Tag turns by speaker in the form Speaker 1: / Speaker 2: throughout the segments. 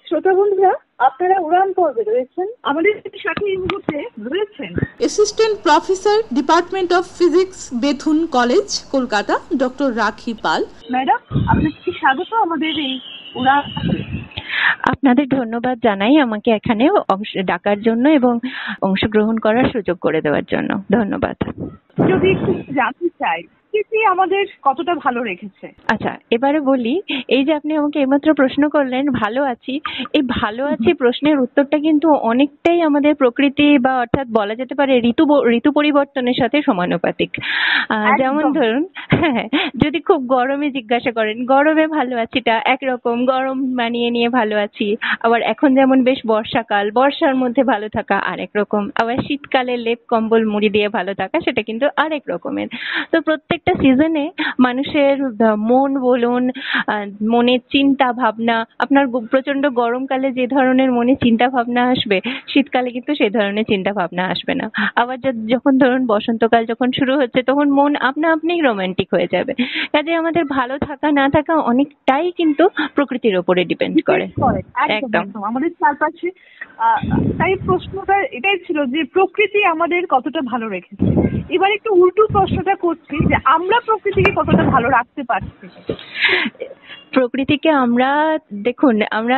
Speaker 1: শ্রোতা বন্ধুরা, আপনারা উড়ান পর্বে রয়েছেন। আমাদের সাথে এই মুহূর্তে রয়েছেন
Speaker 2: assistant professor, department of physics, Bethune college, Kolkata, doctor রাখি পাল।
Speaker 1: ম্যাডাম, আপনাকে স্বাগত আমাদের এই উড়ান।
Speaker 3: আপনাদের ধন্যবাদ জানাই আমাকে এখানে ডাকার জন্য এবং অংশগ্রহণ করার সুযোগ করে দেওয়ার জন্য। ধন্যবাদ।
Speaker 1: যদি একটু জানতে চাই, প্রকৃতি আমাদের কতটা ভালো রেখেছে?
Speaker 3: আচ্ছা, এবারে বলি, এই যে আপনি আমাকে এইমাত্র প্রশ্ন করলেন ভালো আছি, এই ভালো আছি প্রশ্নের উত্তরটা কিন্তু অনেকটাই আমাদের প্রকৃতি বা অর্থাৎ বলা যেতে পারে ঋতু পরিবর্তনের সাথে সমানুপাতিক। যেমন ধরুন, হ্যাঁ, যদি খুব গরমে জিজ্ঞাসা করেন, গরমে ভালো আছিটা একরকম, গরম মানিয়ে নিয়ে ভালো আছি। আবার এখন যেমন বেশ বর্ষাকাল, বর্ষার মধ্যে ভালো থাকা আরেক রকম। আবার শীতকালে লেপ কম্বল মুড়ি দিয়ে ভালো থাকা, সেটা কিন্তু আরেক রকমের। তো প্রত্যেকটা সিজনে মানুষের মন বলুন, মনের চিন্তা ভাবনা, আপনার প্রচন্ড গরমকালে যে ধরনের মনে চিন্তা ভাবনা আসবে, শীতকালে কিন্তু সেই ধরনের চিন্তা ভাবনা আসবে না। আবার যখন ধরুন বসন্তকাল যখন শুরু হচ্ছে, তখন মন আপনা আপনিই রোমান্টিক হয়ে যাবে। কাজে আমাদের ভালো থাকা না থাকা অনেকটাই কিন্তু প্রকৃতির উপরে ডিপেন্ড করে।
Speaker 1: একদম আমাদের চারপাশে। তাই প্রশ্নটা এটাই ছিল যে প্রকৃতি আমাদের কতটা ভালো রেখেছে। এবার একটু উল্টো প্রশ্নটা করছি যে আমরা প্রকৃতিকে কতটা ভালো রাখতে পারছি।
Speaker 3: প্রকৃতিকে আমরা, দেখুন, আমরা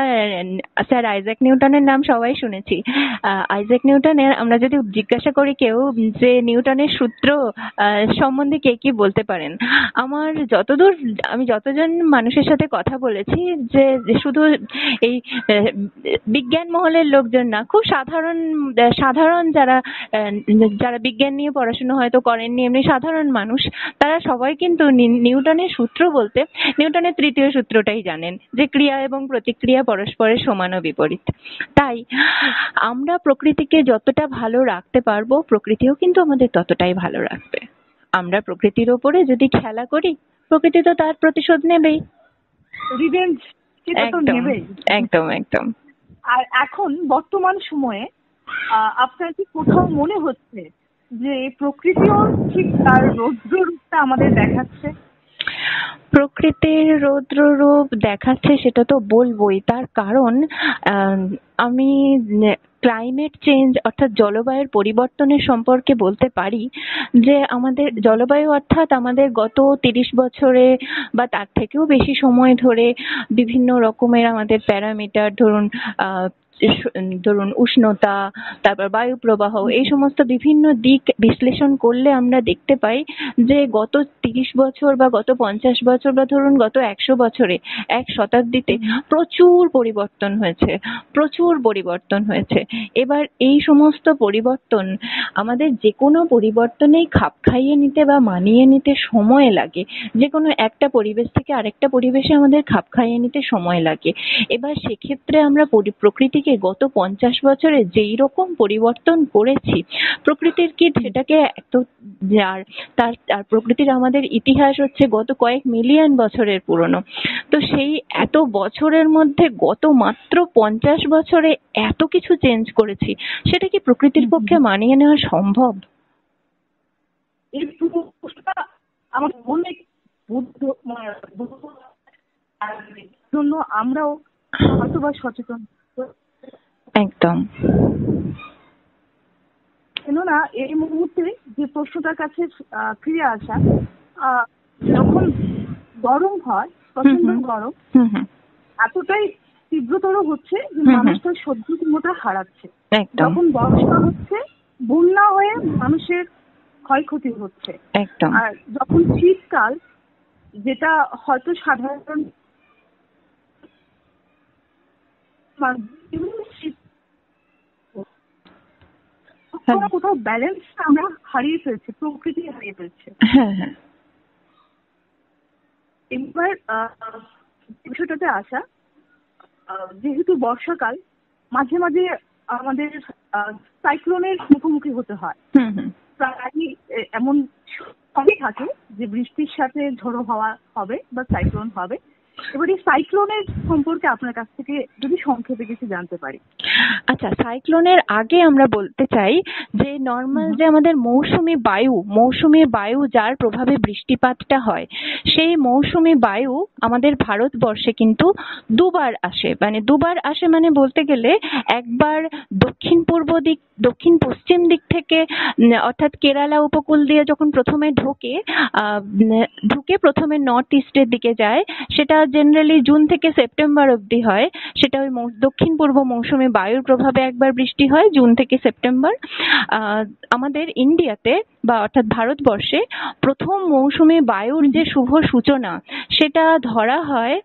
Speaker 3: স্যার আইজ্যাক নিউটনের নাম সবাই শুনেছি। আইজ্যাক নিউটনের আমরা যদি জিজ্ঞাসা করি কেউ যে নিউটনের সূত্র সম্বন্ধে কে কি বলতে পারেন, আমি যতজন মানুষের সাথে কথা বলেছি, যে শুধু এই বিজ্ঞান মহলের লোকজন না, খুব সাধারণ যারা বিজ্ঞান নিয়ে পড়াশোনা হয়তো করেননি, এমনি সাধারণ মানুষ, তারা সবাই কিন্তু নিউটনের সূত্র বলতে নিউটনের তৃতীয় সূত্রটাই জানেন, যে ক্রিয়া এবং প্রতিক্রিয়া পরস্পরের সমান ও বিপরীত। তাই আমরা প্রকৃতিকে যতটা ভালো রাখতে পারবো, প্রকৃতিও কিন্তু আমাদের ততটাই ভালো রাখবে। আমরা প্রকৃতির ওপরে যদি খেলা করি, প্রকৃতি তো তার প্রতিশোধ নেবেই।
Speaker 1: রিভেঞ্জ সেটা তো নেবেই।
Speaker 3: একদম একদম।
Speaker 1: আর এখন বর্তমান সময়ে আপনার কি কোথাও মনে হচ্ছে যে প্রকৃতিও ঠিক তার রৌদ্র রূপটা আমাদের দেখাচ্ছে?
Speaker 3: প্রকৃতির রৌদ্র রূপ দেখাচ্ছে সেটা তো বলবোই। তার কারণ আমি ক্লাইমেট চেঞ্জ অর্থাৎ জলবায়ুর পরিবর্তনের সম্পর্কে বলতে পারি যে আমাদের জলবায়ু অর্থাৎ আমাদের গত 30 বছরে বা তার থেকেও বেশি সময় ধরে বিভিন্ন রকমের আমাদের প্যারামিটার, ধরুন উষ্ণতা, তারপর বায়ু প্রবাহ, এই সমস্ত বিভিন্ন দিক বিশ্লেষণ করলে আমরা দেখতে পাই যে গত 30 বছর বা গত 50 বছর বা ধরুন গত 100 বছরে, এক শতাব্দীতে প্রচুর পরিবর্তন হয়েছে। এবার এই সমস্ত পরিবর্তন, আমাদের যে কোনো পরিবর্তনেই খাপ খাইয়ে নিতে বা মানিয়ে নিতে সময় লাগে। যে কোনো একটা পরিবেশ থেকে আরেকটা পরিবেশে আমাদের খাপ খাইয়ে নিতে সময় লাগে। এবার সেক্ষেত্রে আমরা প্রকৃতিকে গত 50 বছরে যেই রকম পরিবর্তন করেছি, প্রকৃতির কি সেটাকে তার প্রকৃতির আমাদের ইতিহাস হচ্ছে গত কয়েক মিলিয়ন বছরের পুরনো। তো সেই এত বছরের মধ্যে গত মাত্র 50 বছরে এত কিছু চেঞ্জ করেছি, সেটা কি প্রকৃতির পক্ষে মানিয়ে নেওয়া সম্ভব?
Speaker 1: এই প্রশ্নটা আমার মনে জন্য আমরাও হয়তোবা সচেতন।
Speaker 3: একদম।
Speaker 1: কেননা এই মুহূর্তে যে প্রশ্নটার কাছে ফিরে আসা, যখন গরম হয়, প্রচন্ড গরম এতটাই তীব্রতর হচ্ছে যে মানুষ তার সহ্য ক্ষমতা হারাচ্ছে। যখন বর্ষা হচ্ছে, বন্যা হয়ে মানুষের ক্ষয়ক্ষতি হচ্ছে। আর যখন শীতকাল, যেটা হয়তো সাধারণ কোথাও ব্যালেন্স আমরা হারিয়ে ফেলছি, প্রকৃতি হারিয়ে ফেলছে। এবার বিষয়টাতে আসা, যেহেতু বর্ষাকাল, মাঝে মাঝে আমাদের সাইক্লোনের মুখোমুখি হতে হয়। প্রায় এমন সময় থাকে যে বৃষ্টির সাথে ঝোড়ো হাওয়া হবে বা সাইক্লোন হবে, এবার এই সাইক্লোনের সম্পর্কে আপনার কাছ থেকে যদি সংক্ষেপে কিছু জানতে পারি।
Speaker 3: আচ্ছা, সাইক্লোনের আগে আমরা বলতে চাই যে নর্মাল যে আমাদের মৌসুমী বায়ু যার প্রভাবে বৃষ্টিপাতটা হয়, সেই মৌসুমী বায়ু আমাদের ভারতবর্ষে কিন্তু দুবার আসে মানে বলতে গেলে একবার দক্ষিণ পশ্চিম দিক থেকে অর্থাৎ কেরালা উপকূল দিয়ে যখন প্রথমে ঢুকে প্রথমে নর্থ ইস্টের দিকে যায়, সেটা জেনারেলি জুন থেকে সেপ্টেম্বর অবধি হয়। সেটা ওই দক্ষিণ পূর্ব মৌসুমী বায়ুর প্রভাবে একবার বৃষ্টি হয় জুন থেকে সেপ্টেম্বর। আমাদের ইন্ডিয়াতে বা অর্থাৎ ভারতবর্ষে প্রথম মৌসুমী বায়ুর যে শুভ সূচনা, সেটা ধরা হয়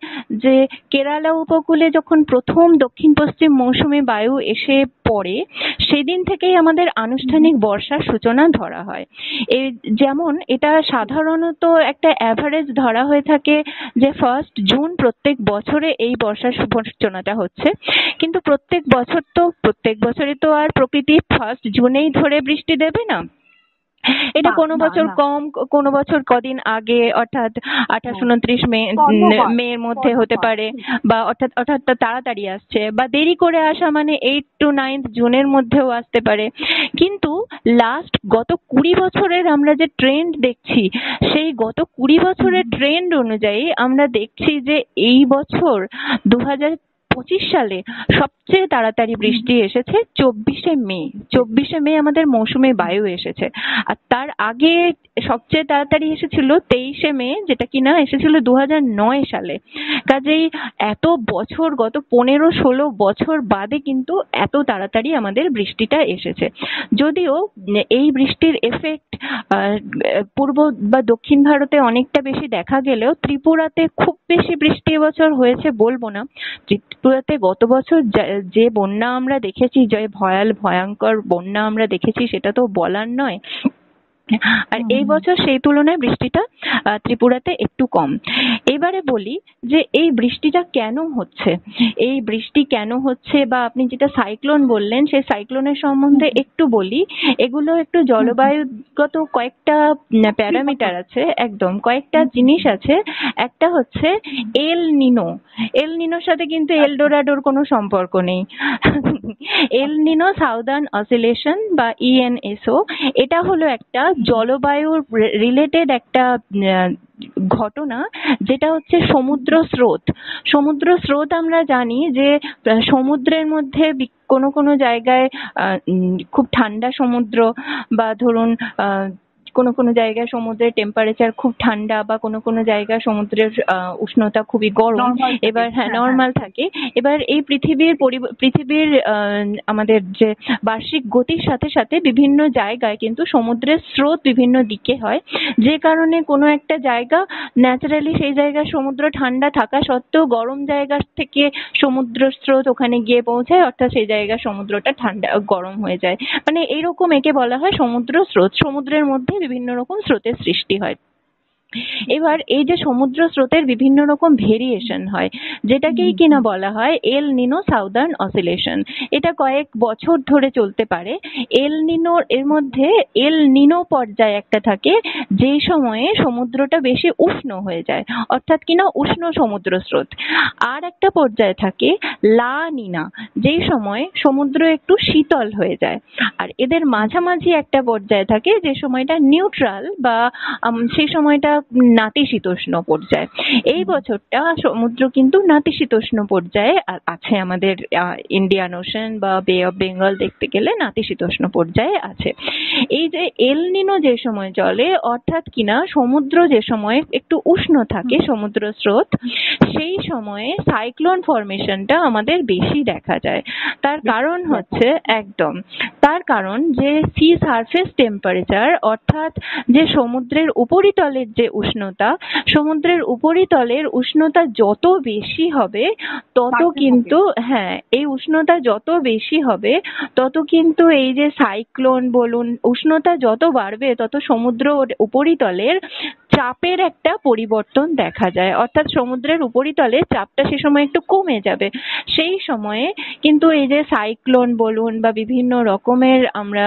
Speaker 3: যে কেরালা উপকূলে যখন প্রথম দক্ষিণ পশ্চিম মৌসুমী বায়ু এসে পড়ে, সেদিন থেকেই আমাদের আনুষ্ঠানিক বর্ষার সূচনা ধরা হয়। যেমন এটা সাধারণত একটা অ্যাভারেজ ধরা হয়ে থাকে যে 1 জুন প্রত্যেক বছরে এই বর্ষার শুভ সূচনাটা হচ্ছে, কিন্তু প্রত্যেক বছরে তো আর প্রকৃতি 1 জুনেই ধরে বৃষ্টি দেবে না। এটা কোনো বছর কম, কোনো বছর কদিন আগে অর্থাৎ 28-29 মের মধ্যে হতে পারে, বা অর্থাৎ তাড়াতাড়ি আসছে, বা দেরি করে আসা মানে 8 to 9 জুনের মধ্যেও আসতে পারে। কিন্তু গত 20 বছরের আমরা যে ট্রেন্ড দেখছি, সেই গত 20 বছরের ট্রেন্ড অনুযায়ী আমরা দেখছি যে এই বছর 2025 সালে সবচেয়ে তাড়াতাড়ি বৃষ্টি এসেছে 24শে মে আমাদের মৌসুমী বায়ু এসেছে। আর তার আগে সবচেয়ে তাড়াতাড়ি এসেছিল 23শে মে, যেটা কিনা এসেছিল 2009 সালে। কাজেই এত বছর, গত 15-16 বছর বাদে কিন্তু এত তাড়াতাড়ি আমাদের বৃষ্টিটা এসেছে। যদিও এই বৃষ্টির এফেক্ট পূর্ব বা দক্ষিণ ভারতে অনেকটা বেশি দেখা গেলেও ত্রিপুরাতে খুব বেশি বৃষ্টি এবছর হয়েছে বলবো না। ত্রিপুরাতে গত বছর যে বন্যা আমরা দেখেছি, যে ভয়ঙ্কর বন্যা আমরা দেখেছি, সেটা তো বলার নয়। আর এই বছর সেই তুলনায় বৃষ্টিটা ত্রিপুরাতে একটু কম। এবারে বলি যে এই বৃষ্টিটা কেন হচ্ছে, বা আপনি যেটা সাইক্লোন বললেন, সেই সাইক্লোনের সম্বন্ধে একটু বলি। এগুলো একটু জলবায়ুগত কয়েকটা প্যারামিটার আছে, একদম কয়েকটা জিনিস আছে। একটা হচ্ছে এল নিনোর সাথে কিন্তু এলডোরাডোর কোনো সম্পর্ক নেই। এল নিনো সাউদার্ন অসিলেশন বা ENSO, এটা হলো একটা জলবায়ুর রিলেটেড একটা ঘটনা, যেটা হচ্ছে সমুদ্র স্রোত। আমরা জানি যে সমুদ্রের মধ্যে কোনো জায়গায় খুব ঠান্ডা সমুদ্র, বা ধরুন কোনো জায়গায় সমুদ্রের টেম্পারেচার খুব ঠান্ডা, বা কোনো জায়গায় সমুদ্রের উষ্ণতা খুবই গরম, এবার নরমাল থাকে। এবার এই পৃথিবীর আমাদের যে বার্ষিক গতির সাথে সাথে বিভিন্ন জায়গায় কিন্তু সমুদ্রের স্রোত বিভিন্ন দিকে হয়, যে কারণে কোনো একটা জায়গা ন্যাচারালি সেই জায়গায় সমুদ্র ঠান্ডা থাকা সত্ত্বেও গরম জায়গা থেকে সমুদ্র স্রোত ওখানে গিয়ে পৌঁছায়, অর্থাৎ সেই জায়গায় সমুদ্রটা গরম হয়ে যায়। মানে এইরকম একে বলা হয় সমুদ্র স্রোত। সমুদ্রের মধ্যে বিভিন্ন রকম স্রোতের সৃষ্টি হয়। এবার এই যে সমুদ্র স্রোতের বিভিন্ন রকম ভেরিয়েশন হয়, যেটাকেই কিনা বলা হয় এল নিনো সাউদার্ন অসিলেশন। এটা কয়েক বছর ধরে চলতে পারে। এর মধ্যে এল নিনো পর্যায় একটা থাকে, যেই সময়ে সমুদ্রটা বেশি উষ্ণ হয়ে যায়, অর্থাৎ কিনা উষ্ণ সমুদ্র স্রোত। আর একটা পর্যায় থাকে লা নিনা, যেই সময় সমুদ্র একটু শীতল হয়ে যায়। আর এদের মাঝামাঝি একটা পর্যায় থাকে, যে সময়টা নিউট্রাল, বা সেই সময়টা নাতিশীতোষ্ণ পর্যায়। এই বছরটা সমুদ্র কিন্তু নাতিশীতোষ্ণ পর্যায়ে আছে, আমাদের ইন্ডিয়ান ওশান বা বে অফ বেঙ্গল দেখতে গেলে নাতিশীতোষ্ণ পর্যায়ে আছে। এই যে এল নিনো যে সময় চলে, অর্থাৎ কিনা সমুদ্র যে সময় একটু উষ্ণ থাকে সমুদ্র স্রোত, সেই সময়ে সাইক্লোন ফরমেশনটা আমাদের বেশি দেখা যায়। তার কারণ যে সি সারফেস টেম্পারেচার, অর্থাৎ যে সমুদ্রের উপরিতলের যে উষ্ণতা, সমুদ্রের উপরিতলের উষ্ণতা যত বেশি হবে তত কিন্তু এই উষ্ণতা যত বেশি হবে তত কিন্তু এই যে সাইক্লোন বলুন, উষ্ণতা যত বাড়বে তত সমুদ্র উপরিতলের চাপের একটা পরিবর্তন দেখা যায়, অর্থাৎ সমুদ্রের উপরিতলে চাপটা সে সময় একটু কমে যাবে। সেই সময়ে কিন্তু এই যে সাইক্লোন বলুন বা বিভিন্ন রকমের আমরা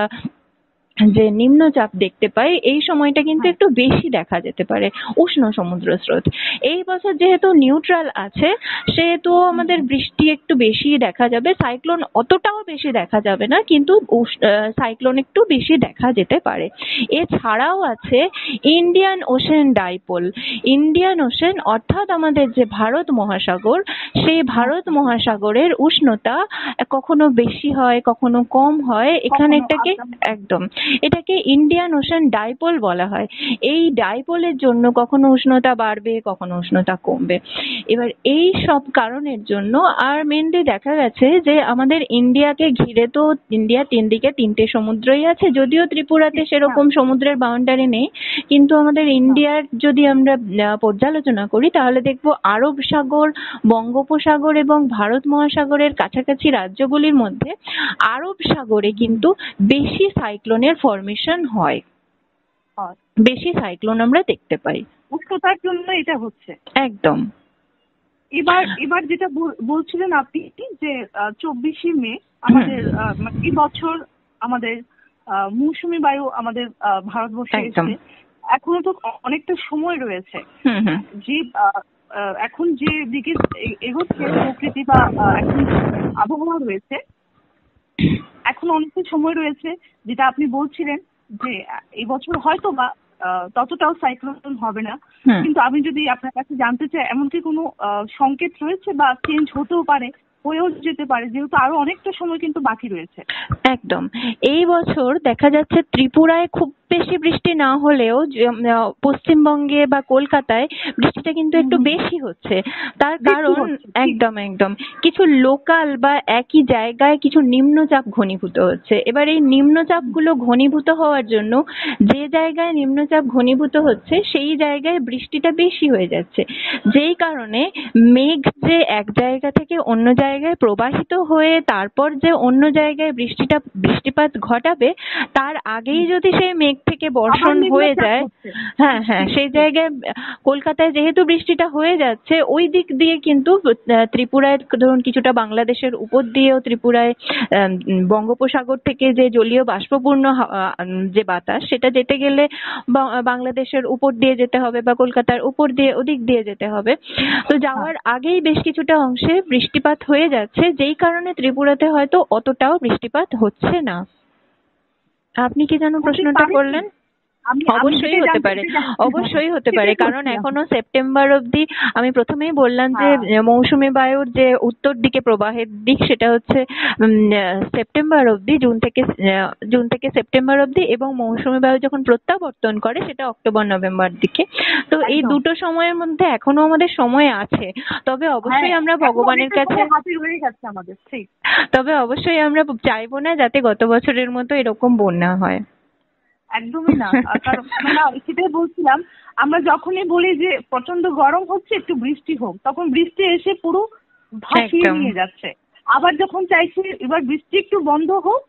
Speaker 3: যে নিম্নচাপ দেখতে পাই, এই সময়টা কিন্তু একটু বেশি দেখা যেতে পারে উষ্ণ সমুদ্র স্রোত। এই বছর যেহেতু নিউট্রাল আছে সেহেতু আমাদের বৃষ্টি একটু বেশি দেখা যাবে, সাইক্লোন অতটাও বেশি দেখা যাবে না, কিন্তু সাইক্লোন একটু বেশি দেখা যেতে পারে। এছাড়াও আছে Indian ocean dipole. Indian ocean অর্থাৎ আমাদের যে ভারত মহাসাগর, সেই ভারত মহাসাগরের উষ্ণতা কখনো বেশি হয় কখনো কম হয়, এখানে এটাকে ইন্ডিয়ান ওশেন ডাইপোল বলা হয়। এই ডাইপোলের জন্য কখনো উষ্ণতা বাড়বে কখনো উষ্ণতা কমবে। এবার এই সব কারণের জন্য আর মেনলি দেখা গেছে যে আমাদের ইন্ডিয়াকে ঘিরে তো ইন্ডিয়া দিকে 3টে সমুদ্রই আছে, যদিও ত্রিপুরাতে সেরকম সমুদ্রের বাউন্ডারি নেই, কিন্তু আমাদের ইন্ডিয়ার যদি আমরা পর্যালোচনা করি তাহলে দেখবো আরব সাগর, বঙ্গোপসাগর এবং ভারত মহাসাগরের কাছাকাছি রাজ্যগুলির মধ্যে আরব সাগরে কিন্তু বেশি সাইক্লোনের ফরমেশন হয়, বেশি সাইক্লোন আমরা দেখতে পাই।
Speaker 1: উষ্ণতার জন্য এটা হচ্ছে
Speaker 3: একদম।
Speaker 1: এবার যেটা বলছিলেন আপনি যে 24শে মে আমাদের এই বছর আমাদের মৌসুমী বায়ু আমাদের ভারতবর্ষে এসেছে। এখনো তো অনেকটা সময় রয়েছে, যে এখন যে দিকে এগোচ্ছে প্রকৃতি বা এখন আবহাওয়া রয়েছে, এখন অনেকটা সময় রয়েছে, যেটা আপনি বলছিলেন যে এই বছর হয়তো বা ততটাও সাইক্লোন হবে না, কিন্তু আমি যদি আপনার কাছে জানতে চাই এমন কি কোনো সংকেত রয়েছে বা চেঞ্জ হতেও পারে, হয়েও যেতে পারে, যেহেতু আরো অনেকটা সময় কিন্তু বাকি রয়েছে।
Speaker 3: একদম। এই বছর দেখা যাচ্ছে ত্রিপুরায় খুব বেশি বৃষ্টি না হলেও পশ্চিমবঙ্গে বা কলকাতায় বৃষ্টিটা কিন্তু একটু বেশি হচ্ছে। তার কারণ একদম কিছু লোকাল বা একই জায়গায় কিছু নিম্নচাপ ঘনীভূত হচ্ছে। এবার এই নিম্নচাপগুলো ঘনীভূত হওয়ার জন্য যে জায়গায় নিম্নচাপ ঘনীভূত হচ্ছে সেই জায়গায় বৃষ্টিটা বেশি হয়ে যাচ্ছে, যেই কারণে মেঘ যে এক জায়গা থেকে অন্য জায়গায় প্রবাহিত হয়ে তারপর যে অন্য জায়গায় বৃষ্টিপাত ঘটাবে, তার আগেই যদি সেই মেঘ থেকে বর্ষণ হয়ে যায়, সেই জায়গায় কলকাতায় যেহেতু বৃষ্টিটা হয়ে যাচ্ছে, ওই দিক দিয়ে কিন্তু ত্রিপুরায় ধরুন কিছুটা বাংলাদেশের উপর দিয়েও ত্রিপুরায় বঙ্গোপসাগর থেকে যে জলীয় বাষ্পপূর্ণ যে বাতাস, সেটা যেতে গেলে বাংলাদেশের উপর দিয়ে যেতে হবে বা কলকাতার উপর দিয়ে ওদিক দিয়ে যেতে হবে। তো যাওয়ার আগেই বেশ কিছুটা অংশে বৃষ্টিপাত হয়ে যাচ্ছে, যেই কারণে ত্রিপুরাতে হয়তো অতটাও বৃষ্টিপাত হচ্ছে না। আপনি কি যেন প্রশ্নটা করলেন? অবশ্যই হতে পারে, কারণ এখনো সেপ্টেম্বর অবধি আমি প্রথমেই বললাম যে মৌসুমী বায়ুর যে উত্তর দিকে প্রবাহের দিক সেটা হচ্ছে সেপ্টেম্বর অবধি, জুন থেকে সেপ্টেম্বর অবধি, এবং মৌসুমী বায়ু যখন প্রত্যাবর্তন করে সেটা অক্টোবর নভেম্বর দিকে। তো এই দুটো সময়ের মধ্যে এখনো আমাদের সময় আছে, তবে অবশ্যই আমরা ভগবানের কাছে চাইবো না যাতে গত বছরের মতো এরকম বন্যা হয়।
Speaker 1: একদমই না, কারণ সেটাই বলছিলাম, আমরা যখনই বলি যে প্রচন্ড গরম হচ্ছে একটু বৃষ্টি হোক, তখন বৃষ্টি এসে পুরো ভাসিয়ে নিয়ে যাচ্ছে। আবার যখন চাইছি এবার বৃষ্টি একটু বন্ধ হোক,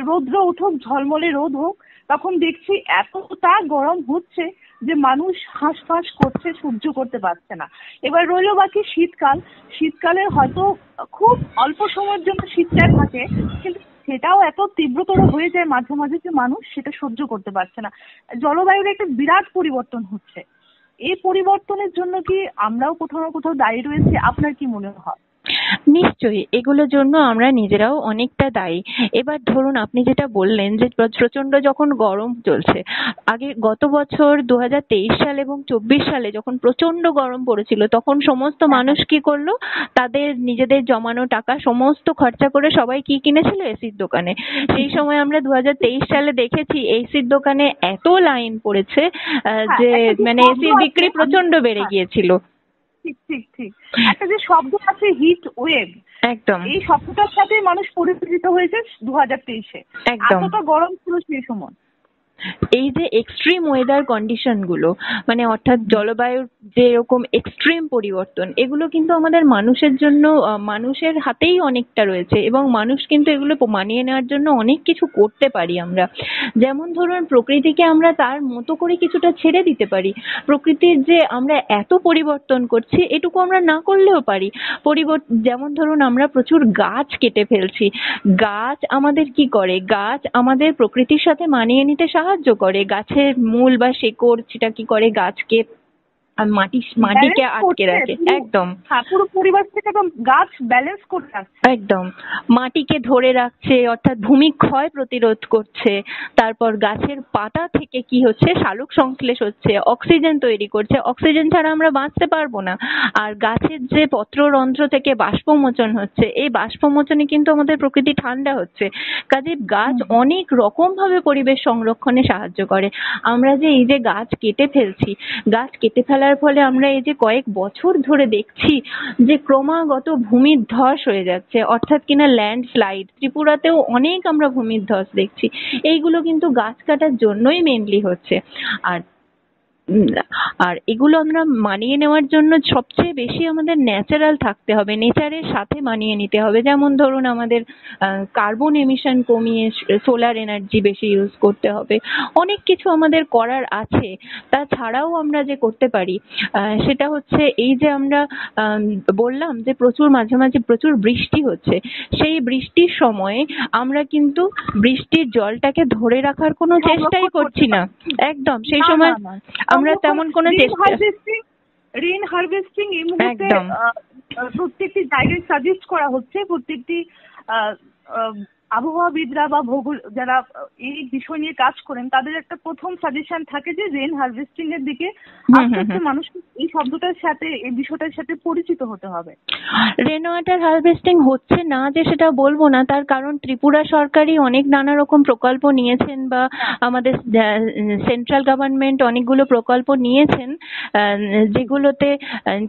Speaker 1: রৌদ্র উঠুক, ঝলমলে রোদ হোক, তখন দেখছি এতটা গরম হচ্ছে যে মানুষ হাঁসফাঁস করছে, সহ্য করতে পারছে না। এবার রইল বাকি শীতকালে হয়তো খুব অল্প সময়ের জন্য শীতটা থাকে, কিন্তু সেটাও এত তীব্রতর হয়ে যায় মাঝে মাঝে যে মানুষ সেটা সহ্য করতে পারছে না। জলবায়ুর একটা বিরাট পরিবর্তন হচ্ছে। এই পরিবর্তনের জন্য কি আমরাও কোথাও না কোথাও দায়ী রয়েছে? আপনার কি মনে হয়?
Speaker 3: নিশ্চয়ই, এগুলোর জন্য আমরা নিজেরাও অনেকটা দায়ী। এবার ধরুন আপনি যেটা বললেন যে প্রচন্ড যখন গরম চলছে, আগে গত বছর 2023 সাল এবং 24 সালে যখন প্রচন্ড গরম পড়েছিল, তখন সমস্ত মানুষ কি করলো, তাদের নিজেদের জমানো টাকা সমস্ত খরচা করে সবাই কি কিনেছিল? এসির দোকানে। সেই সময় আমরা 2023 সালে দেখেছি এসির দোকানে এত লাইন পড়েছে যে মানে এসির বিক্রি প্রচন্ড বেড়ে গিয়েছিল।
Speaker 1: ঠিক একটা যে শব্দ আছে হিট ওয়েভ,
Speaker 3: একদম
Speaker 1: এই শব্দটার সাথে মানুষ পরিচিত হয়েছে 2023-এ। এতটা গরম ছিল সেই সময়।
Speaker 3: এই যে এক্সট্রিম ওয়েদার কন্ডিশন গুলো, মানে অর্থাৎ জলবায়ুর যে এরকম এক্সট্রিম পরিবর্তন, এগুলো কিন্তু আমাদের মানুষের জন্য, মানুষের হাতেই অনেকটা রয়েছে, এবং মানুষ কিন্তু এগুলো মানিয়ে নেওয়ার জন্য অনেক কিছু করতে পারি আমরা। যেমন ধরুন, প্রকৃতিকে আমরা তার মতো করে কিছুটা ছেড়ে দিতে পারি। প্রকৃতির যে আমরা এত পরিবর্তন করছি, এটুকু আমরা না করলেও পারি। যেমন ধরুন, আমরা প্রচুর গাছ কেটে ফেলছি। গাছ আমাদের কি করে? গাছ আমাদের প্রকৃতির সাথে মানিয়ে নিতে সাহায্য করে। গাছের মূল বা শেকড় সেটা কি করে? গাছকে মাটিকে আটকে রাখে। একদম,
Speaker 1: পুরো পরিবেশ থেকে গাছ ব্যালেন্স করে রাখছে।
Speaker 3: একদম, মাটিকে ধরে রাখছে, অর্থাৎ ভূমিক্ষয় প্রতিরোধ করছে। তারপর গাছের পাতা থেকে কি হচ্ছে? সালোক সংশ্লেষ হচ্ছে, অক্সিজেন তৈরি করছে। অক্সিজেন ছাড়া আমরা বাঁচতে পারবো না। আর গাছের যে পত্ররন্ধ্র থেকে বাষ্পমোচন হচ্ছে, এই বাষ্পমোচনে কিন্তু আমাদের প্রকৃতি ঠান্ডা হচ্ছে। কাজে গাছ অনেক রকম ভাবে পরিবেশ সংরক্ষণে সাহায্য করে। আমরা যে এই যে গাছ কেটে ফেলছি, গাছ কেটে ফেলার ফলে আমরা এই যে কয়েক বছর ধরে দেখছি যে ক্রমাগত ভূমিধ্বস হয়ে যাচ্ছে, অর্থাৎ কিনা ল্যান্ডস্লাইড। ত্রিপুরাতেও অনেক আমরা ভূমিধ্বস দেখছি। এইগুলো কিন্তু গাছ কাটার জন্যই মেনলি হচ্ছে। আর আর এগুলো আমরা মানিয়ে নেওয়ার জন্য সবচেয়ে বেশি আমাদের ন্যাচারাল থাকতে হবে, নেচারের সাথে মানিয়ে নিতে হবে। যেমন ধরুন, আমাদের কার্বন এমিশন কমিয়ে সোলার এনার্জি বেশি ইউজ করতে হবে। অনেক কিছু আমাদের করার আছে। তাছাড়াও আমরা যে করতে পারি সেটা হচ্ছে এই যে আমরা বললাম যে মাঝে মাঝে প্রচুর বৃষ্টি হচ্ছে, সেই বৃষ্টির সময়ে আমরা কিন্তু বৃষ্টির জলটাকে ধরে রাখার কোনো চেষ্টাই করছি না। একদম, সেই সময় আমরা তেমন কোনো চেষ্টা।
Speaker 1: রেইন হারভেস্টিং এই মুহূর্তে প্রত্যেকটি জায়গায় সাজেস্ট করা হচ্ছে। প্রত্যেকটি আবহাওয়াবিদরা বা যারা এই বিষয় নিয়ে কাজ করেন, তাদের একটা প্রথম সাজেশন থাকে যে রেইন হারভেস্টিং এর দিকে আস্তে আস্তে মানুষকে এই শব্দটার সাথে, এই বিষয়টার সাথে পরিচিত হতে হবে।
Speaker 3: রেন ওয়াটার হারভেস্টিং হচ্ছে না যে সেটা বলবো না, তার কারণ ত্রিপুরা সরকারই অনেক নানা রকম প্রকল্প নিয়েছেন, বা আমাদের সেন্ট্রাল গভর্নমেন্ট অনেকগুলো প্রকল্প নিয়েছেন, যেগুলোতে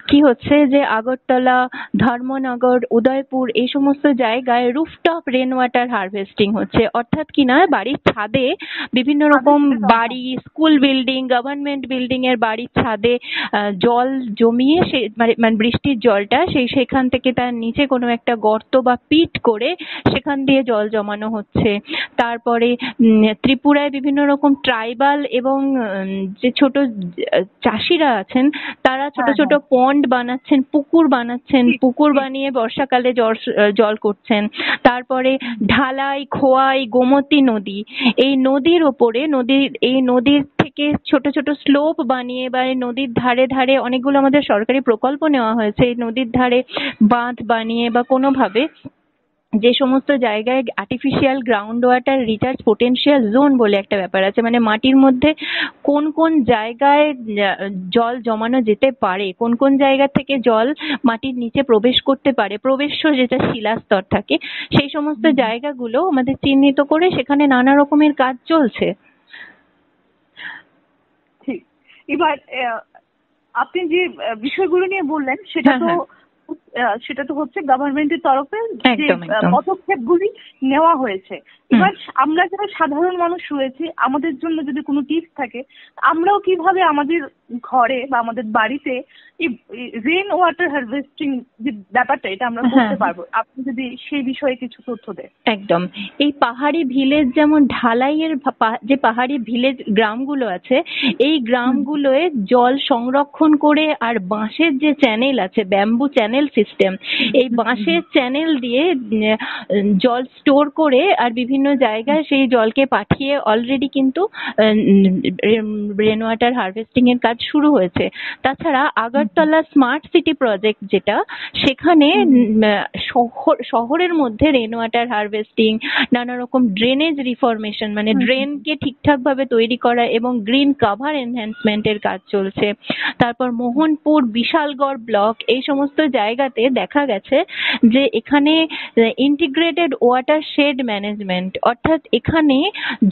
Speaker 3: কি হচ্ছে যে আগরতলা, ধর্মনগর, উদয়পুর এই সমস্ত জায়গায় রুফটপ রেন ওয়াটার হারভেস্টিং হচ্ছে। অর্থাৎ কিনা বাড়ির ছাদে বিভিন্ন রকম বাড়ি, স্কুল বিল্ডিং, গভর্নমেন্ট বিল্ডিং এর বাড়ির ছাদে জল জমিয়ে মানে বৃষ্টির জলটা সেখান থেকে তার নিচে কোনো একটা গর্ত বা পিট করে সেখান দিয়ে জল জমানো হচ্ছে। তারপরে ত্রিপুরায় বিভিন্ন রকম ট্রাইবাল এবং যে ছোট চাষিরা আছেন, তারা ছোট ছোট পন্ড বানাচ্ছেন, পুকুর বানাচ্ছেন, পুকুর বানিয়ে বর্ষাকালে জল করছেন। তারপরে ঢালাই, খোয়াই, গোমতী নদী, এই নদীর ওপরে এই নদীর থেকে ছোট ছোট স্লোপ বানিয়ে, বা এই নদীর ধারে ধারে অনেকগুলো আমাদের সরকারি প্রকল্প নেওয়া হয়েছে, এই নদীর ধারে বাঁধ বানিয়ে বা কোনোভাবে যে সমস্ত জায়গায় artificial ground water recharge potential zone বলে একটা ব্যাপার আছে, মানে মাটির মধ্যে কোন কোন জায়গায় জল জমানো যেতে পারে, কোন কোন জায়গা থেকে জল মাটির নিচে প্রবেশ করতে পারে, প্রবেশ্য যেটা শিলাস্তর থাকে, সেই সমস্ত জায়গাগুলো আমাদের চিহ্নিত করে সেখানে নানা রকমের কাজ চলছে।
Speaker 1: ঠিক। এবার আপনি যে বিষয়গুলো নিয়ে বললেন সেটা তো হচ্ছে গভর্নমেন্টের তরফে যে পদক্ষেপগুলি নেওয়া হয়েছে। এবার আমরা যারা সাধারণ মানুষ রয়েছে, আমাদের জন্য যদি কোনো টিপস থাকে, আমরাও কিভাবে আমাদের ঘরে বা আমাদের বাড়িতে এই রেইন ওয়াটার হারভেস্টিং যে ব্যাপারটা, এটা আমরা করতে পারবো, আপনি যদি সেই বিষয়ে কিছু তথ্য দেন।
Speaker 3: একদম, এই পাহাড়ি ভিলেজ, যেমন ঢালাইয়ের যে পাহাড়ি ভিলেজ গ্রামগুলো আছে, এই গ্রামগুলোয় জল সংরক্ষণ করে, আর বাঁশের যে চ্যানেল আছে, ব্যাম্বু চ্যানেল সিস্টেম, এই বাঁশের চ্যানেল দিয়ে জল স্টোর করে আর বিভিন্ন জায়গায় সেই জলকে পাঠিয়ে অলরেডি কিন্তু রেন ওয়াটার হারভেস্টিং এর কাজ শুরু হয়েছে। তাছাড়া আগরতলা স্মার্ট সিটি প্রজেক্ট যেটা, সেখানে শহরের মধ্যে রেন ওয়াটার হারভেস্টিং, নানা রকম ড্রেনেজ রিফরমেশন, মানে ড্রেনকে ঠিকঠাক ভাবে তৈরি করা এবং গ্রিন কাভার এনহ্যান্সমেন্টের কাজ চলছে। তারপর মোহনপুর, বিশালগড় ব্লক, এই সমস্ত জায়গাতে দেখা গেছে যে এখানে ইন্টিগ্রেটেড ওয়াটার শেড ম্যানেজমেন্ট, অর্থাৎ এখানে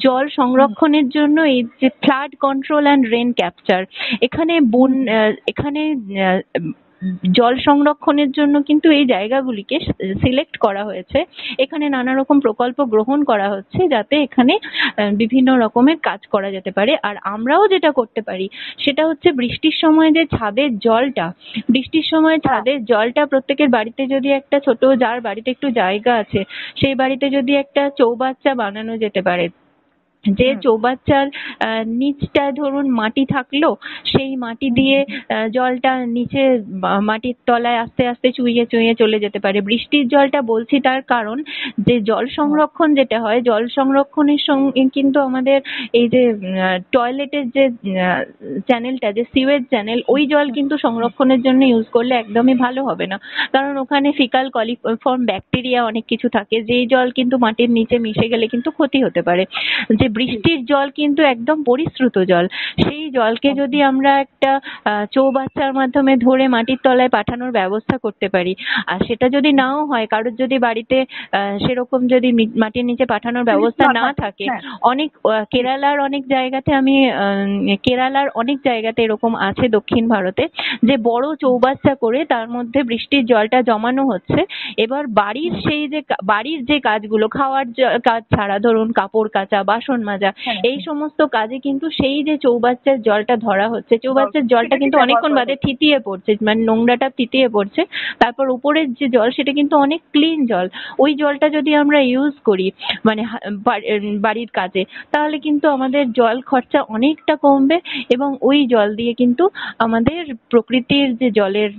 Speaker 3: জল সংরক্ষণের জন্য এই যে flood control and rain capture, এখানে জল সংরক্ষণের জন্য কিন্তু এই জায়গাগুলিকে সিলেক্ট করা হয়েছে। এখানে নানা রকম প্রকল্প গ্রহণ করা হচ্ছে যাতে এখানে বিভিন্ন রকমের কাজ করা যেতে পারে। আর আমরাও যেটা করতে পারি সেটা হচ্ছে বৃষ্টির সময় যে ছাদের জলটা প্রত্যেকের বাড়িতে যদি একটা ছোট, যার বাড়িতে একটু জায়গা আছে সেই বাড়িতে যদি একটা চৌবাচ্চা বানানো যেতে পারে, যে চৌবাচ্চার নিচটায় ধরুন মাটি থাকলো, সেই মাটি দিয়ে জলটা নিচে মাটির তলায় আস্তে আস্তে চুইয়ে চুইয়ে চলে যেতে পারে। বৃষ্টির জলটা বলছি তার কারণ যে জল সংরক্ষণ যেটা হয়, জল সংরক্ষণের সঙ্গে কিন্তু আমাদের এই যে টয়লেটের যে চ্যানেলটা, যে সিওয়েজ চ্যানেল, ওই জল কিন্তু সংরক্ষণের জন্য ইউজ করলে একদমই ভালো হবে না, কারণ ওখানে ফিকাল কলিফর্ম ব্যাকটেরিয়া অনেক কিছু থাকে, যেই জল কিন্তু মাটির নিচে মিশে গেলে কিন্তু ক্ষতি হতে পারে। যে বৃষ্টির জল কিন্তু একদম পরিশ্রুত জল, সেই জলকে যদি আমরা একটা চৌবাচ্চার মাধ্যমে ধরে মাটির তলায় পাঠানোর ব্যবস্থা করতে পারি, আর সেটা যদি নাও হয়, কারোর যদি বাড়িতে সেরকম যদি মাটির নিচে পাঠানোর ব্যবস্থা না থাকে, অনেক কেরালার অনেক জায়গাতে এরকম আছে দক্ষিণ ভারতে, যে বড় চৌবাচ্চা করে তার মধ্যে বৃষ্টির জলটা জমানো হচ্ছে। এবার বাড়ির যে কাজগুলো, খাওয়ার কাজ ছাড়া ধরুন কাপড় কাচা, বাসন মাজা, এই সমস্ত কাজে কিন্তু সেই যে চৌবাচ্চার জলটা ধরা হচ্ছে, চৌবাচ্চার জলটা কিন্তু অনেকক্ষণ বাদে থিতিয়ে পড়ছে, মানে নোংরাটা থিতিয়ে পড়ছে, তারপর উপরের যে জল সেটা কিন্তু অনেক ক্লিন জল। ওই জলটা যদি আমরা ইউজ করি মানে বাড়ির কাজে, তাহলে কিন্তু আমাদের জল খরচা অনেকটা কমবে এবং ওই জল দিয়ে কিন্তু আমাদের প্রকৃতির যে জলের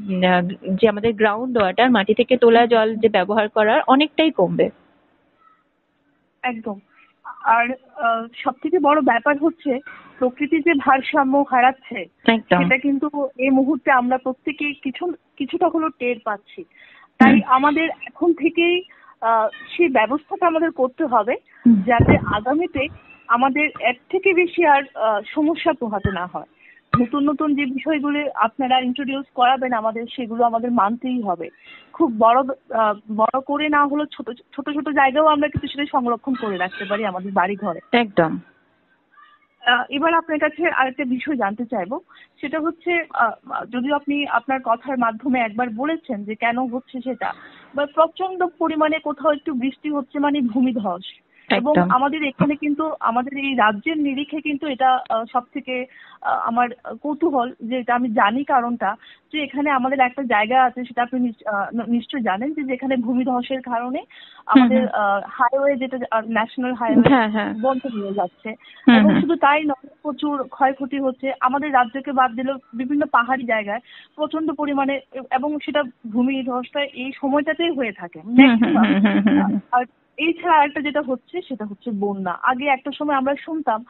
Speaker 3: যে আমাদের গ্রাউন্ড ওয়াটার, মাটি থেকে তোলা জল যে ব্যবহার করার অনেকটাই কমবে।
Speaker 1: একদম। আর সব থেকে বড় ব্যাপার হচ্ছে প্রকৃতির যে ভারসাম্য হারাচ্ছে, সেটা কিন্তু এই মুহূর্তে আমরা প্রত্যেকেই কিছুটা হলেও টের পাচ্ছি। তাই আমাদের এখন থেকেই সেই ব্যবস্থাটা আমাদের করতে হবে যাতে আগামীতে আমাদের এর থেকে বেশি আর সমস্যা পোহাতে না হয়। নতুন নতুন যে বিষয়গুলো আপনারা ইন্ট্রোডিউস করাবেন আমাদের, সেগুলো আমাদের মানতেই হবে। খুব বড় করে না হলো ছোট ছোট জায়গাও আমরা কিন্তু সেটা সংরক্ষণ করে রাখতে পারি আমাদের বাড়ি ঘরে।
Speaker 3: একদম।
Speaker 1: এবার আপনার কাছে আরেকটা বিষয় জানতে চাইবো, সেটা হচ্ছে যদিও আপনি আপনার কথার মাধ্যমে একবার বলেছেন যে কেন হচ্ছে সেটা, বা প্রচন্ড পরিমাণে কোথাও একটু বৃষ্টি হচ্ছে মানে ভূমিধস, এবং আমাদের এখানে কিন্তু আমাদের এই রাজ্যের নিরিখে কিন্তু এটা সব থেকে আমার কৌতূহল যে এটা আমি জানি কারণটা, যে এখানে আমাদের একটা জায়গা আছে, সেটা আপনি নিশ্চয়ই জানেন, যে যেখানে ভূমিধসের কারণে আমাদের হাইওয়ে, যেটা ন্যাশনাল হাইওয়ে, বন্ধ হয়ে যাচ্ছে। এবং শুধু তাই নয়, প্রচুর ক্ষয়ক্ষতি হচ্ছে আমাদের রাজ্যকে বাদ দিলেও বিভিন্ন পাহাড়ি জায়গায় প্রচন্ড পরিমাণে, এবং সেটা ভূমিধসটা এই সময়টাতেই হয়ে থাকে। আর এছাড়া একটা যেটা হচ্ছে সেটা হচ্ছে বন্যা। আগে একটা সময় আমরা শুনতাম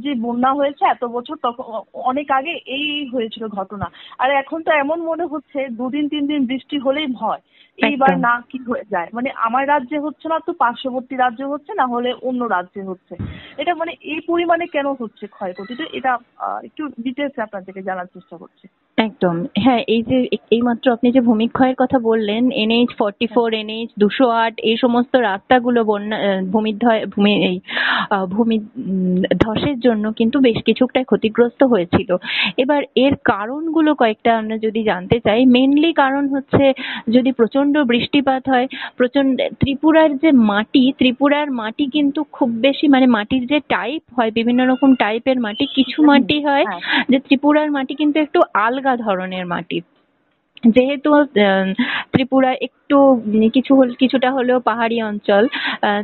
Speaker 1: যে বন্যা হয়েছে এত বছর, তখন অনেক আগে এই হয়েছিল ঘটনা, আর এখন তো এমন মনে হচ্ছে 2-3 দিন বৃষ্টি হলেই ভয়, এইবার না কি হয়ে যায়, মানে আমার রাজ্যে হচ্ছে না তো পার্শ্ববর্তী রাজ্যে হচ্ছে, না হলে অন্য রাজ্যে হচ্ছে। এটা মানে এই পরিমাণে কেন হচ্ছে ক্ষয়ক্ষতিটা, এটা একটু ডিটেলস আপনার থেকে জানার চেষ্টা করছি।
Speaker 3: একদম, হ্যাঁ। এইমাত্র আপনি যে ভূমিক্ষয়ের কথা বললেন, NH 44, NH 208, এই সমস্ত রাস্তাগুলো ভূমিধসের জন্য কিন্তু বেশ কিছুটা ক্ষতিগ্রস্ত হয়েছিল। এবার এর কারণগুলো কয়েকটা আমরা যদি জানতে চাই, মেইনলি কারণ হচ্ছে যদি প্রচন্ড বৃষ্টিপাত হয়, ত্রিপুরার মাটি কিন্তু খুব বেশি, মানে মাটির যে টাইপ হয়, বিভিন্ন রকম টাইপের মাটি, কিছু মাটি হয় যে ত্রিপুরার মাটি কিন্তু একটু আলগা ধরনের মাটি, যেহেতু ত্রিপুরা একটু কিছুটা হলেও পাহাড়ি অঞ্চল,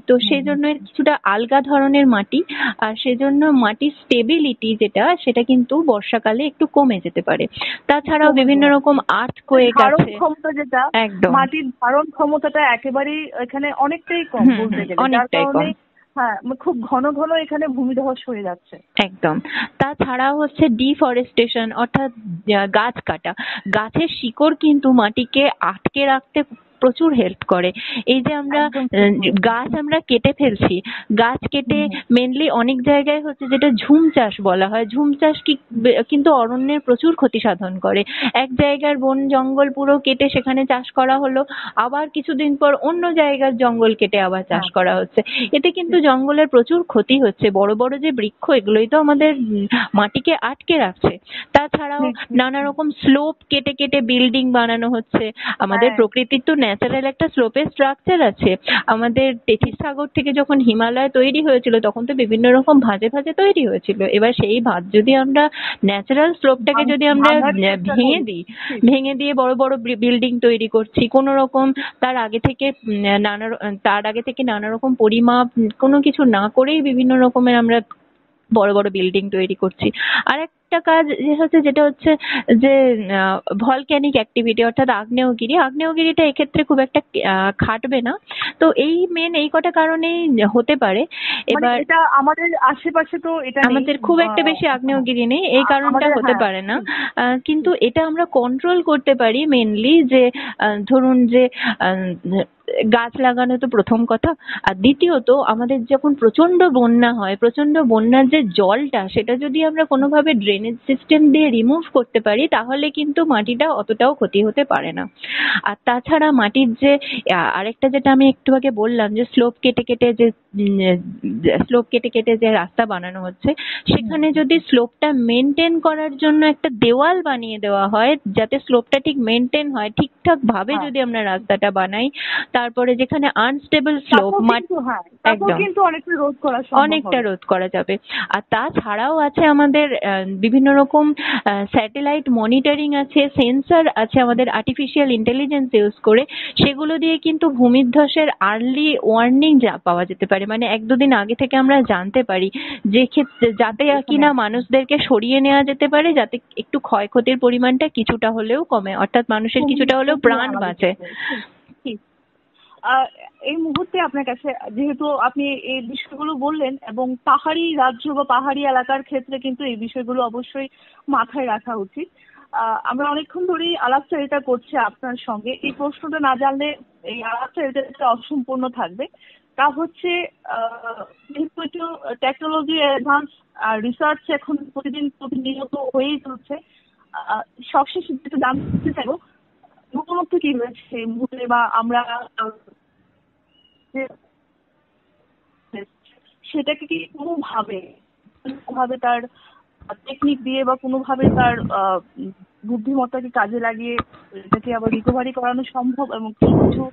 Speaker 3: তো সেই জন্য কিছুটা আলগা ধরনের মাটি, আর সেজন্য মাটির স্টেবিলিটি সেটা কিন্তু বর্ষাকালে একটু কমে যেতে পারে। তাছাড়াও বিভিন্ন রকম আর্থকোয়েক আছে,
Speaker 1: যেটা একদম মাটির ধারণ ক্ষমতাটা একেবারেই এখানে অনেকটাই কম বলতে গেলে,
Speaker 3: অনেকটাই কম।
Speaker 1: হ্যাঁ, খুব ঘন ঘন এখানে ভূমিধস হয়ে যাচ্ছে।
Speaker 3: একদম। তাছাড়া হচ্ছে ডিফরেস্টেশন, অর্থাৎ গাছ কাটা। গাছের শিকড় কিন্তু মাটিকে আটকে রাখতে প্রচুর হেল্প করে। এই যে আমরা গাছ আমরা কেটে ফেলছি, গাছ কেটে মেনলি অনেক জায়গায় হচ্ছে যেটা ঝুম চাষ বলা হয়, ঝুম চাষ কিন্তু অরণ্যের প্রচুর ক্ষতি সাধন করে। এক জায়গার বন জঙ্গল পুরো কেটে সেখানে চাষ করা হলো, আবার কিছুদিন পর অন্য জায়গার জঙ্গল কেটে আবার চাষ করা হচ্ছে। এতে কিন্তু জঙ্গলের প্রচুর ক্ষতি হচ্ছে। বড় বড় যে বৃক্ষ, এগুলোই তো আমাদের মাটিকে আটকে রাখছে। তাছাড়াও নানা রকম স্লোপ কেটে কেটে বিল্ডিং বানানো হচ্ছে। আমাদের প্রকৃতির তো ন্যাচারাল একটা স্লোপের স্ট্রাকচার আছে। আমাদের তেথিস সাগর থেকে যখন হিমালয় তৈরি হয়েছিল তখন তো বিভিন্ন রকম ভাঁজে ভাঁজে তৈরি হয়েছিল। এবার সেই ভাঁজ যদি আমরা ন্যাচারাল স্লোপটাকে যদি আমরা ভেঙে দিয়ে বড় বড় বিল্ডিং তৈরি করছি, কোন রকম তার আগে থেকে নানা রকম পরিমাপ কোনো কিছু না করেই বিভিন্ন রকমের আমরা বড় বড় বিল্ডিং তৈরি করছি। আর একটা কাজ যেটা হচ্ছে যে ভলক্যানিক অ্যাক্টিভিটি, অর্থাৎ আগ্নেয়গিরিটা এক্ষেত্রে খুব একটা খাটবে না। তো এই মেন এই কটা কারণেই হতে পারে। এবার
Speaker 1: এটা আমাদের আশেপাশে তো এটা
Speaker 3: আমাদের খুব একটা বেশি আগ্নেয়গিরি নেই, এই কারণটা হতে পারে না। কিন্তু এটা আমরা কন্ট্রোল করতে পারি মেনলি, যে ধরুন যে গাছ লাগানো তো প্রথম কথা। আর দ্বিতীয়ত, আমাদের যখন প্রচন্ড বন্যা হয়, প্রচন্ড বন্যার যে জলটা সেটা যদি আমরা কোনোভাবে ড্রেনেজ সিস্টেম দিয়ে রিমুভ করতে পারি তাহলে কিন্তু মাটিটা অতটাও ক্ষতি হতে পারে না। আর তাছাড়া মাটির যে আরেকটা যেটা আমি একটু আগে বললাম, যে স্লোপ কেটে কেটে যে রাস্তা বানানো হচ্ছে, সেখানে যদি স্লোপটা মেনটেন করার জন্য একটা দেওয়াল বানিয়ে দেওয়া হয়, যাতে স্লোপটা ঠিক মেনটেন হয়, ঠিকঠাক ভাবে যদি আমরা রাস্তাটা বানাই, তারপরে যেখানে আনস্টেবল স্লোপ একদম অনেকটা রোধ করা যাবে। আর তাছাড়াও আছে আমাদের বিভিন্ন রকম স্যাটেলাইট মনিটরিং আছে, সেন্সর আছে আমাদের আর্টিফিশিয়াল ইন্টেলিজেন্স ইউজ করে। সেগুলো দিয়ে কিন্তু ভূমিধ্বসের আর্লি ওয়ার্নিং পাওয়া যেতে পারে। মানে 1-2 দিন আগে থেকে আমরা জানতে পারি, যে ক্ষেত্রে যাতে কিনা মানুষদেরকে সরিয়ে নেওয়া যেতে পারে, যাতে একটু ক্ষয়ক্ষতির পরিমাণটা কিছুটা হলেও কমে, অর্থাৎ মানুষের কিছুটা হলেও প্রাণ বাঁচে।
Speaker 1: এই মুহূর্তে আপনার কাছে, যেহেতু আপনি এই বিষয়গুলো বললেন, এবং পাহাড়ি রাজ্য বা পাহাড়ি এলাকার ক্ষেত্রে কিন্তু এই বিষয়গুলো অবশ্যই মাথায় রাখা উচিত। আমরা অনেকক্ষণ ধরেই আলাপচারিতা করছি আপনার সঙ্গে। এই প্রশ্নটা না জানলে এই আলাপচারিতাটা অসম্পূর্ণ থাকবে। তা হচ্ছে, যেহেতু একটু টেকনোলজি অ্যাডভান্স রিসার্চ এখন প্রতিনিয়ত হয়েই চলছে, সবশেষে যেটা জানতে চাইবো, নতুনত্ব কি রয়েছে এই মুহূর্তে, বা আমরা সেটাকে কি কোনোভাবে তার টেকনিক দিয়ে বা কোনোভাবে তার বুদ্ধিমত্তাকে কাজে লাগিয়ে এটাকে আবার রিকভারি করানো সম্ভব, এবং কিছু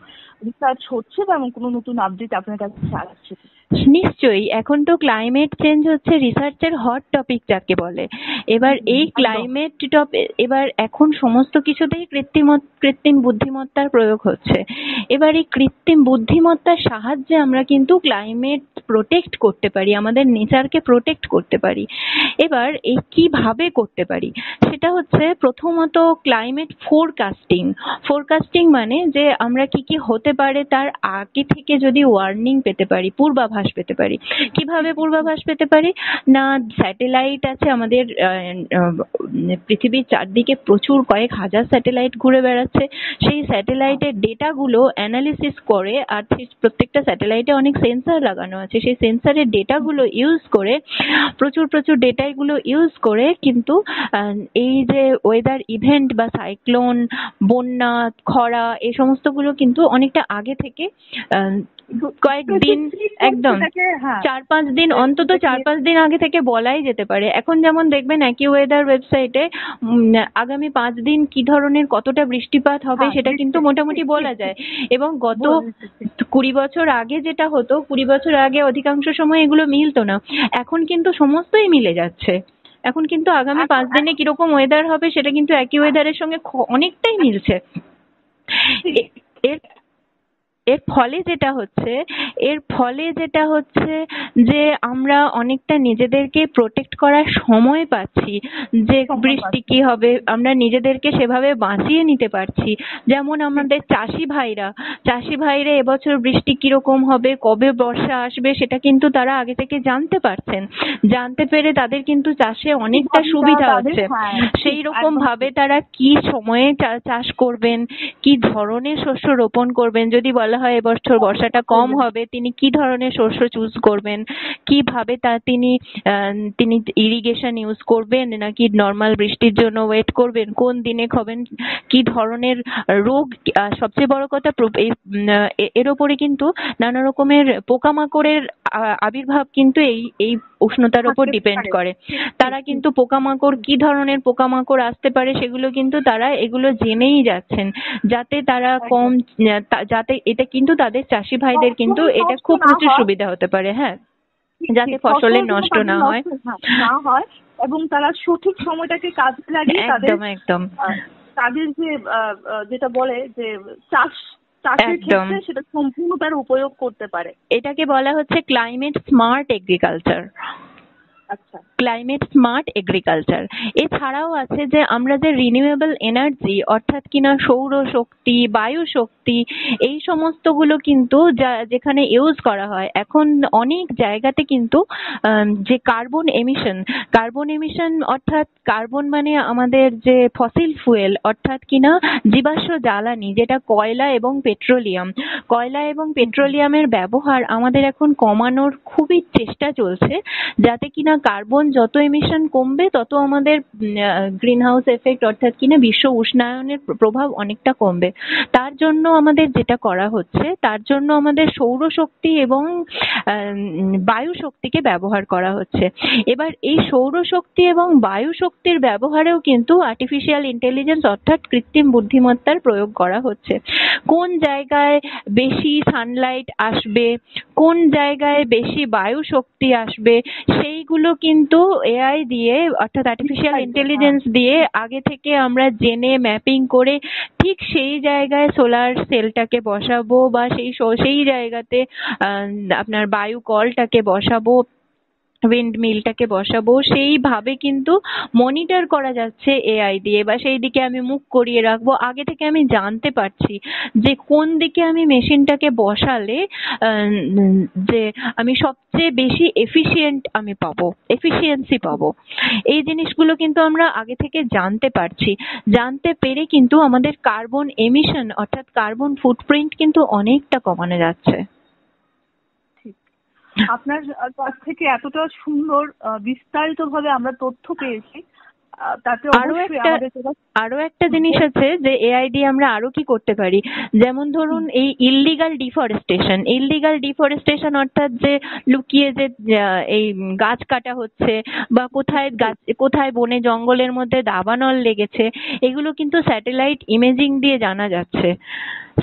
Speaker 1: রিসার্চ হচ্ছে বা এমন কোনো নতুন আপডেট আপনার কাছে আসছে?
Speaker 3: নিশ্চয়ই। এখন তো ক্লাইমেট চেঞ্জ হচ্ছে রিসার্চের হট টপিক যাকে বলে। এবার এই ক্লাইমেট এবার এখন সমস্ত কিছুতেই কৃত্রিম বুদ্ধিমত্তার প্রয়োগ হচ্ছে। এবার এই কৃত্রিম বুদ্ধিমত্তার সাহায্যে আমরা কিন্তু ক্লাইমেট প্রোটেক্ট করতে পারি, আমাদের নেচারকে প্রোটেক্ট করতে পারি। এবার এই কিভাবে করতে পারি সেটা হচ্ছে, প্রথমত ক্লাইমেট ফোরকাস্টিং মানে যে আমরা কি কি হতে পারে তার আগে থেকে যদি ওয়ার্নিং পেতে পারি, পূর্বাভাস পেতে পারি। কিভাবে পূর্বাভাস পেতে পারি? না, স্যাটেলাইট আছে আমাদের পৃথিবীর চারদিকে, প্রচুর কয়েক হাজার স্যাটেলাইট ঘুরে বেড়াচ্ছে। সেই স্যাটেলাইটের ডেটাগুলো অ্যানালিসিস করে, আর প্রত্যেকটা স্যাটেলাইটে অনেক সেন্সর লাগানো আছে, সেই সেন্সরের ডেটাগুলো ইউজ করে, প্রচুর ডেটাগুলো ইউজ করে কিন্তু এই যে ওয়েদার ইভেন্ট বা সাইক্লোন, বন্যা, খরা, এই সমস্তগুলো কিন্তু অনেকটা আগে থেকে কয়েকদিন, একদম 4-5 দিন, অন্তত 4-5 দিন আগে থেকে বলাই যেতে পারে। এখন যেমন দেখবেন অ্যাকিওয়েদার ওয়েবসাইটে আগামী 5 দিন কি ধরনের কতটা বৃষ্টিপাত হবে সেটা কিন্তু মোটামুটি বলা যায়। এবং গত 20 বছর আগে যেটা হতো, 20 বছর আগে অধিকাংশ সময় এগুলো মিলতো না, এখন কিন্তু সমস্তই মিলে যাচ্ছে। এখন কিন্তু আগামী 5 দিনে কিরকম ওয়েদার হবে সেটা কিন্তু অ্যাকিওয়েদারের সঙ্গে অনেকটাই মিলছে। এর ফলে যেটা হচ্ছে যে আমরা অনেকটা নিজেদেরকে প্রোটেক্ট করার সময় পাচ্ছি, যে বৃষ্টি কি হবে আমরা নিজেদেরকে সেভাবে বাঁচিয়ে নিতে পারছি। যেমন আমাদের চাষি ভাইরা এবছর বৃষ্টি কিরকম হবে, কবে বর্ষা আসবে সেটা কিন্তু তারা আগে থেকে জানতে পারছেন। জানতে পেরে তাদের কিন্তু চাষে অনেকটা সুবিধা হচ্ছে। সেই রকম ভাবে তারা কি সময়ে চাষ করবেন, কি ধরনের শস্য রোপণ করবেন, যদি বলা হয় এবছর বর্ষাটা কম হবে তিনি কি ধরনের শস্য চুজ করবেন, কিভাবে তিনি ইরিগেশন ইউজ করবেন নাকি নর্মাল বৃষ্টির জন্য ওয়েট করবেন, কোন দিনে খাবেন, কি ধরনের রোগ, সবচেয়ে বড় কথা এর উপরে কিন্তু নানা রকমের পোকামাকড়ের আবির্ভাব কিন্তু এই উষ্ণতার উপর ডিপেন্ড করে। তারা কিন্তু পোকামাকড় কি ধরনের পোকামাকড় আসতে পারে সেগুলো কিন্তু তারা এগুলো জেনেই যাচ্ছেন, যাতে তারা যাতে এটা কিন্তু তাদের চাষি ভাইদের কিন্তু এটা খুব প্রচুর সুবিধা হতে পারে। হ্যাঁ, যাতে ফসলের নষ্ট না হয়
Speaker 1: এবং তারা সঠিক সময়টাকে কাজে লাগিয়ে
Speaker 3: একদম
Speaker 1: তাদের যে যেটা বলে যে চাষের ক্ষেত্রে সেটা সম্পূর্ণ তারা উপয়োগ করতে পারে।
Speaker 3: এটাকে বলা হচ্ছে ক্লাইমেট স্মার্ট এগ্রিকালচার।
Speaker 1: আচ্ছা,
Speaker 3: ক্লাইমেট স্মার্ট এগ্রিকালচার। এছাড়াও আছে যে আমরা যে রিনিউয়েবল এনার্জি অর্থাৎ কিনা সৌর শক্তি, বায়ু শক্তি, এই সমস্তগুলো কিন্তু যেখানে ইউজ করা হয় এখন অনেক জায়গাতে কিন্তু যে কার্বন এমিশন অর্থাৎ কার্বন মানে আমাদের যে ফসিল ফুয়েল অর্থাৎ কিনা জীবাশ্ম জ্বালানি, যেটা কয়লা এবং পেট্রোলিয়ামের ব্যবহার আমাদের এখন কমানোর খুবই চেষ্টা চলছে, যাতে কিনা কার্বন যত এমিশন কমবে তত আমাদের গ্রিন হাউস এফেক্ট অর্থাৎ কিনা বিশ্ব উষ্ণায়নের প্রভাব অনেকটা কমবে। তার জন্য আমাদের যেটা করা হচ্ছে, তার জন্য আমাদের সৌরশক্তি এবং বায়ু শক্তিকে ব্যবহার করা হচ্ছে। এবার এই সৌরশক্তি এবং বায়ু শক্তির ব্যবহারেও কিন্তু আর্টিফিশিয়াল ইন্টেলিজেন্স অর্থাৎ কৃত্রিম বুদ্ধিমত্তার প্রয়োগ করা হচ্ছে। কোন জায়গায় বেশি সানলাইট আসবে, কোন জায়গায় বেশি বায়ু শক্তি আসবে, সেইগুলো কিন্তু এআই দিয়ে অর্থাৎ আর্টিফিশিয়াল ইন্টেলিজেন্স দিয়ে আগে থেকে আমরা জেনে ম্যাপিং করে ঠিক সেই জায়গায় সোলার সেলটাকে বসাবো বা সেই জায়গাতে আপনার বায়ু কলটাকে বসাবো, উইন্ড মিলটাকে বসাবো, সেইভাবে কিন্তু মনিটর করা যাচ্ছে এআই দিয়ে, বা সেই দিকে আমি মুখ করিয়ে রাখবো। আগে থেকে আমি জানতে পারছি যে কোন দিকে আমি মেশিনটাকে বসালে যে আমি সবচেয়ে বেশি এফিসিয়েন্সি পাবো। এই জিনিসগুলো কিন্তু আমরা আগে থেকে জানতে পারছি। জানতে পেরে কিন্তু আমাদের কার্বন এমিশন অর্থাৎ কার্বন ফুটপ্রিন্ট কিন্তু অনেকটা কমানো যাচ্ছে।
Speaker 1: আপনার কাছ থেকে এতটা সুন্দর বিস্তারিত ভাবে আমরা তথ্য পেয়েছি, তাতে
Speaker 3: আরো একটা জিনিস আছে যে এআই দিয়ে আমরা আরো কি করতে পারি। যেমন ধরুন এই ইললিগাল ডিফরেস্টেশন অর্থাৎ যে লুকিয়ে যে এই গাছ কাটা হচ্ছে বা কোথায় বনে জঙ্গলের মধ্যে দাবানল লেগেছে, এগুলো কিন্তু স্যাটেলাইট ইমেজিং দিয়ে জানা যাচ্ছে।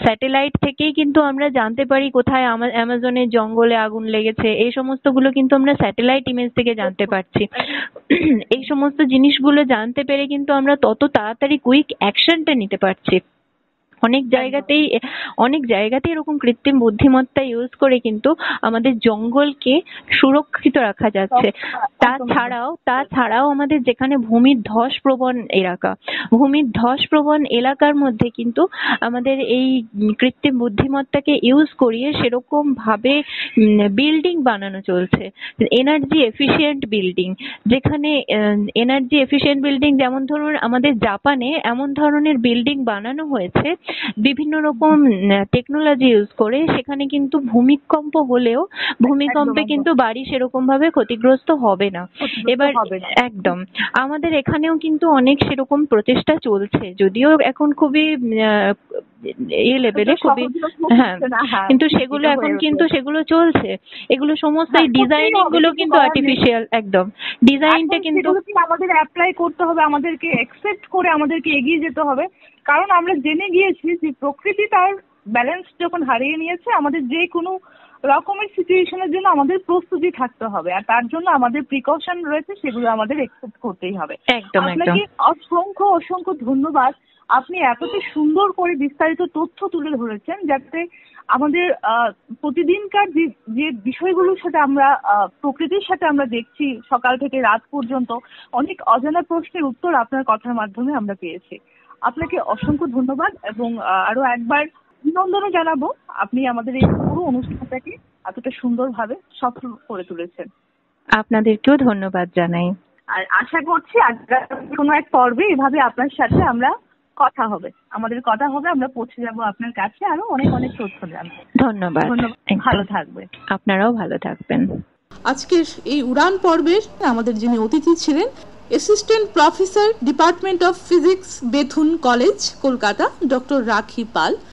Speaker 3: স্যাটেলাইট থেকেই কিন্তু আমরা জানতে পারি কোথায় অ্যামাজনের জঙ্গলে আগুন লেগেছে, এই সমস্তগুলো কিন্তু আমরা স্যাটেলাইট ইমেজ থেকে জানতে পারছি। এই সমস্ত জিনিসগুলো জানতে পেরে কিন্তু আমরা তত তাড়াতাড়ি কুইক অ্যাকশনটা নিতে পারছি। অনেক জায়গাতেই এরকম কৃত্রিম বুদ্ধিমত্তা ইউজ করে কিন্তু আমাদের জঙ্গলকে সুরক্ষিত রাখা যাচ্ছে। তাছাড়াও আমাদের যেখানে ভূমির ধস প্রবণ এলাকার মধ্যে কিন্তু আমাদের এই কৃত্রিম বুদ্ধিমত্তাকে ইউজ করিয়ে সেরকম ভাবে বিল্ডিং বানানো চলছে, এনার্জি এফিশিয়েন্ট বিল্ডিং। যেখানে এনার্জি এফিশিয়েন্ট বিল্ডিং, যেমন ধরুন আমাদের জাপানে এমন ধরনের বিল্ডিং বানানো হয়েছে বিভিন্ন রকম টেকনোলজি ইউজ করে, সেখানে কিন্তু ভূমিকম্প হলেও ভূমিকম্পে কিন্তু বাড়ি সেরকম ভাবে ক্ষতিগ্রস্ত হবে না। এবার একদম আমাদের এখানেও কিন্তু অনেক সেরকম প্রচেষ্টা চলছে, যদিও এখন খুবই এই লেভেলে খুবই, হ্যাঁ, কিন্তু সেগুলো এখন কিন্তু সেগুলো চলছে। এগুলো সমস্ত ডিজাইনিং গুলো কিন্তু আর্টিফিশিয়াল, একদম ডিজাইনটা কিন্তু
Speaker 1: আমাদের অ্যাপ্লাই করতে হবে, আমাদেরকে অ্যাকসেপ্ট করে আমাদেরকে এগিয়ে যেতে হবে। কারণ আমরা জেনে গিয়েছি যে প্রকৃতি তার ব্যালেন্স যখন হারিয়ে নিয়েছে, আমাদের যে কোনো রকমের সিচুয়েশনের জন্য আমাদের প্রস্তুতি থাকতে হবে, আর তার জন্য আমাদের প্রিকশন রয়েছে, সেগুলো আমাদের অ্যাকসেপ্ট করতেই হবে। আপনাকে অসংখ্য ধন্যবাদ। আপনি এতটা সুন্দর করে বিস্তারিত তথ্য তুলে ধরেছেন, যাতে আমাদের প্রতিদিনকার যে বিষয়গুলোর সাথে আমরা প্রকৃতির সাথে আমরা দেখছি সকাল থেকে রাত পর্যন্ত, অনেক অজানা প্রশ্নের উত্তর আপনার কথার মাধ্যমে আমরা পেয়েছি। আপনাকে অসংখ্য ধন্যবাদ এবং আরো একবার অভিনন্দনও জানাবো, আপনি আমাদের এই পুরো অনুষ্ঠানটাকে এতটা সুন্দরভাবে সফল করে তুলেছেন।
Speaker 3: আপনাদেরকেও ধন্যবাদ জানাই।
Speaker 1: আর আশা করছি আগামী কোনো এক পর্বে এভাবে আপনার সাথে আমরা কথা হবে, আমরা পৌঁছে যাব আপনার কাছে আরো অনেক অনেক তথ্য জানতে।
Speaker 3: ধন্যবাদ।
Speaker 1: ভালো থাকবেন।
Speaker 3: আপনারাও ভালো থাকবেন।
Speaker 2: আজকের এই উড়ান পর্বের আমাদের যিনি অতিথি ছিলেন, assistant professor, department of physics, Bethune college, Kolkata, doctor রাখি পাল।